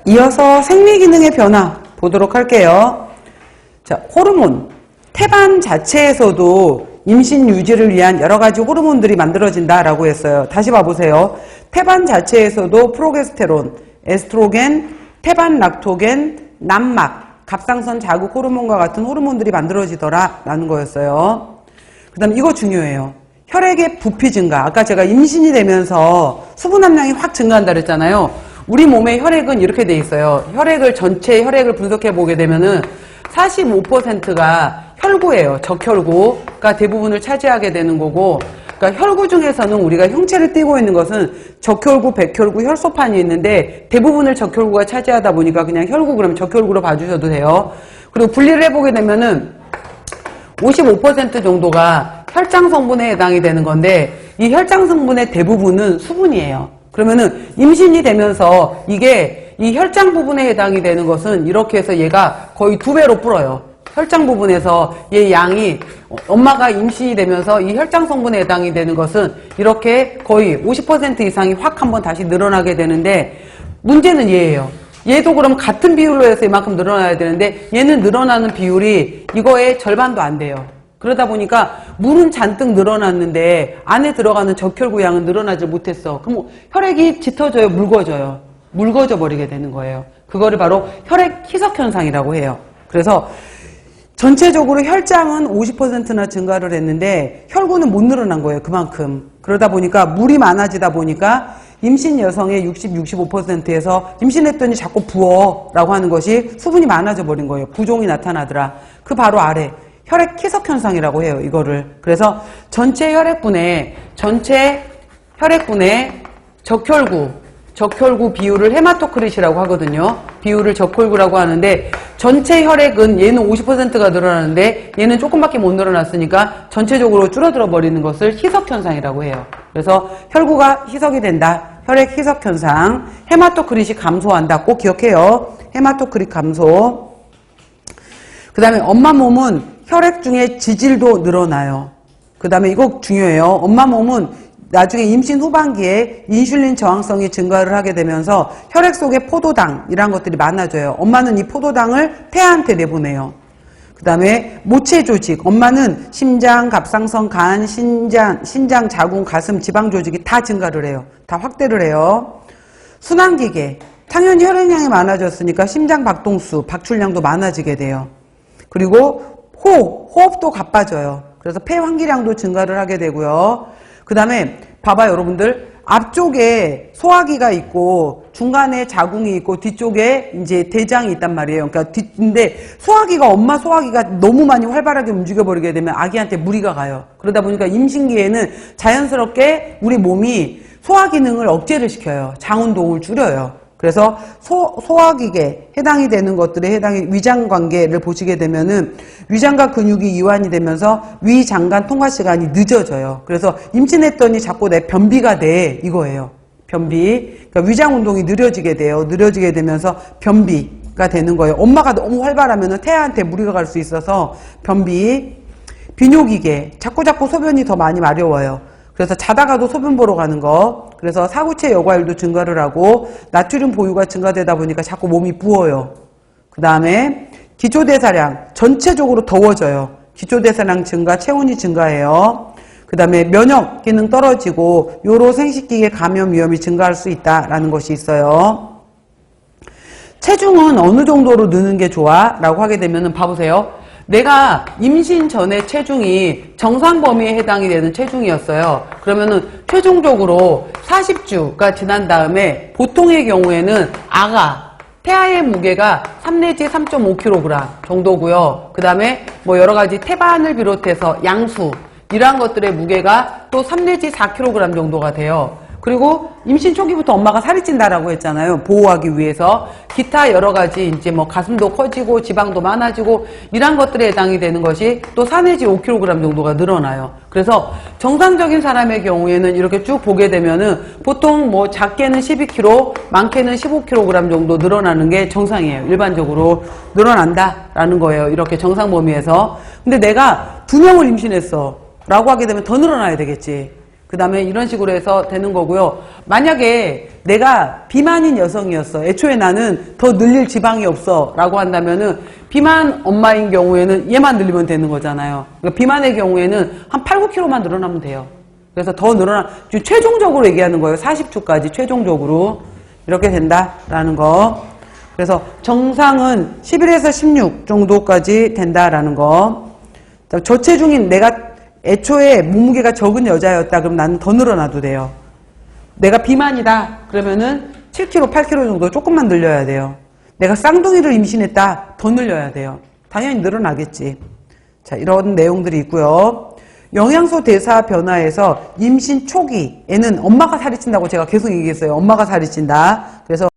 이어서 생리기능의 변화 보도록 할게요. 자, 호르몬. 태반 자체에서도 임신 유지를 위한 여러 가지 호르몬들이 만들어진다라고 했어요. 다시 봐보세요. 태반 자체에서도 프로게스테론, 에스트로겐, 태반 락토겐, 남막, 갑상선 자극 호르몬과 같은 호르몬들이 만들어지더라라는 거였어요. 그 다음 이거 중요해요. 혈액의 부피 증가. 아까 제가 임신이 되면서 수분 함량이 확 증가한다 그랬잖아요. 우리 몸의 혈액은 이렇게 돼 있어요. 전체 혈액을 분석해 보게 되면은 45%가 혈구예요. 적혈구가 대부분을 차지하게 되는 거고, 그러니까 혈구 중에서는 우리가 형체를 띠고 있는 것은 적혈구, 백혈구, 혈소판이 있는데 대부분을 적혈구가 차지하다 보니까 그냥 혈구 그러면 적혈구로 봐주셔도 돼요. 그리고 분리를 해보게 되면은 55% 정도가 혈장 성분에 해당이 되는 건데 이 혈장 성분의 대부분은 수분이에요. 그러면은 임신이 되면서 이게 이 혈장 부분에 해당이 되는 것은 이렇게 해서 얘가 거의 2배로 불어요. 혈장 부분에서 얘 양이 엄마가 임신이 되면서 이 혈장 성분에 해당이 되는 것은 이렇게 거의 50% 이상이 확 한번 다시 늘어나게 되는데 문제는 얘예요. 얘도 그럼 같은 비율로 해서 이만큼 늘어나야 되는데 얘는 늘어나는 비율이 이거의 절반도 안 돼요. 그러다 보니까 물은 잔뜩 늘어났는데 안에 들어가는 적혈구 양은 늘어나지 못했어. 그럼 혈액이 짙어져요? 묽어져요? 묽어져 버리게 되는 거예요. 그거를 바로 혈액 희석 현상이라고 해요. 그래서 전체적으로 혈장은 50%나 증가를 했는데 혈구는 못 늘어난 거예요. 그만큼. 그러다 보니까 물이 많아지다 보니까 임신 여성의 60, 65%에서 임신했더니 자꾸 부어 라고 하는 것이 수분이 많아져 버린 거예요. 부종이 나타나더라. 그 바로 아래 혈액 희석 현상이라고 해요. 이거를. 그래서 전체 혈액분의 적혈구 비율을 헤마토크릿이라고 하거든요. 비율을 적혈구라고 하는데 전체 혈액은 얘는 50%가 늘어나는데 얘는 조금밖에 못 늘어났으니까 전체적으로 줄어들어 버리는 것을 희석현상이라고 해요. 그래서 혈구가 희석이 된다. 혈액 희석현상. 헤마토크릿이 감소한다. 꼭 기억해요. 헤마토크릿 감소. 그 다음에 엄마 몸은 혈액 중에 지질도 늘어나요. 그 다음에 이거 중요해요. 엄마 몸은 나중에 임신 후반기에 인슐린 저항성이 증가를 하게 되면서 혈액 속에 포도당이란 것들이 많아져요. 엄마는 이 포도당을 태아한테 내보내요. 그 다음에 모체 조직, 엄마는 심장, 갑상선, 간, 신장, 자궁, 가슴, 지방 조직이 다 증가를 해요. 다 확대를 해요. 순환기계, 당연히 혈액량이 많아졌으니까 심장 박동수, 박출량도 많아지게 돼요. 그리고 호흡도 가빠져요. 그래서 폐 환기량도 증가를 하게 되고요. 그 다음에 봐봐요 여러분들, 앞쪽에 소화기가 있고 중간에 자궁이 있고 뒤쪽에 이제 대장이 있단 말이에요. 그러니까 근데 엄마 소화기가 너무 많이 활발하게 움직여 버리게 되면 아기한테 무리가 가요. 그러다 보니까 임신기에는 자연스럽게 우리 몸이 소화 기능을 억제를 시켜요. 장운동을 줄여요. 그래서 소화기계 해당이 되는 것들에 위장관계를 보시게 되면은 위장과 근육이 이완이 되면서 위장관 통과 시간이 늦어져요. 그래서 임신했더니 자꾸 내 변비가 돼 이거예요. 변비. 그러니까 위장 운동이 느려지게 돼요. 느려지게 되면서 변비가 되는 거예요. 엄마가 너무 활발하면은 태아한테 무리가 갈 수 있어서 변비. 비뇨기계. 자꾸 소변이 더 많이 마려워요. 그래서 자다가도 소변 보러 가는 거. 그래서 사구체 여과율도 증가를 하고 나트륨 보유가 증가되다 보니까 자꾸 몸이 부어요. 그 다음에 기초대사량 전체적으로 더워져요. 기초대사량 증가, 체온이 증가해요. 그 다음에 면역 기능 떨어지고 요로 생식기계 감염 위험이 증가할 수 있다라는 것이 있어요. 체중은 어느 정도로 느는 게 좋아? 라고 하게 되면은 봐보세요. 내가 임신 전에 체중이 정상 범위에 해당이 되는 체중이었어요. 그러면은 최종적으로 40주가 지난 다음에 보통의 경우에는 태아의 무게가 3 내지 3.5kg 정도고요. 그 다음에 뭐 여러 가지 태반을 비롯해서 양수 이러한 것들의 무게가 또 3 내지 4kg 정도가 돼요. 그리고 임신 초기부터 엄마가 살이 찐다라고 했잖아요. 보호하기 위해서. 기타 여러 가지 이제 뭐 가슴도 커지고 지방도 많아지고 이런 것들에 해당이 되는 것이 또 4 내지 5kg 정도가 늘어나요. 그래서 정상적인 사람의 경우에는 이렇게 쭉 보게 되면은 보통 뭐 작게는 12kg, 많게는 15kg 정도 늘어나는 게 정상이에요. 일반적으로 늘어난다라는 거예요. 이렇게 정상 범위에서. 근데 내가 2명을 임신했어 라고 하게 되면 더 늘어나야 되겠지. 그 다음에 이런 식으로 해서 되는 거고요. 만약에 내가 비만인 여성이었어. 애초에 나는 더 늘릴 지방이 없어. 라고 한다면은 비만 엄마인 경우에는 얘만 늘리면 되는 거잖아요. 그러니까 비만의 경우에는 한 8, 9kg만 늘어나면 돼요. 그래서 더 지금 최종적으로 얘기하는 거예요. 40주까지 최종적으로. 이렇게 된다라는 거. 그래서 정상은 11에서 16 정도까지 된다라는 거. 저체중인 내가 애초에 몸무게가 적은 여자였다. 그럼 나는 더 늘어나도 돼요. 내가 비만이다. 그러면은 7kg, 8kg 정도 조금만 늘려야 돼요. 내가 쌍둥이를 임신했다. 더 늘려야 돼요. 당연히 늘어나겠지. 자, 이런 내용들이 있고요. 영양소 대사 변화에서 임신 초기에는 엄마가 살이 찐다고 제가 계속 얘기했어요. 엄마가 살이 찐다. 그래서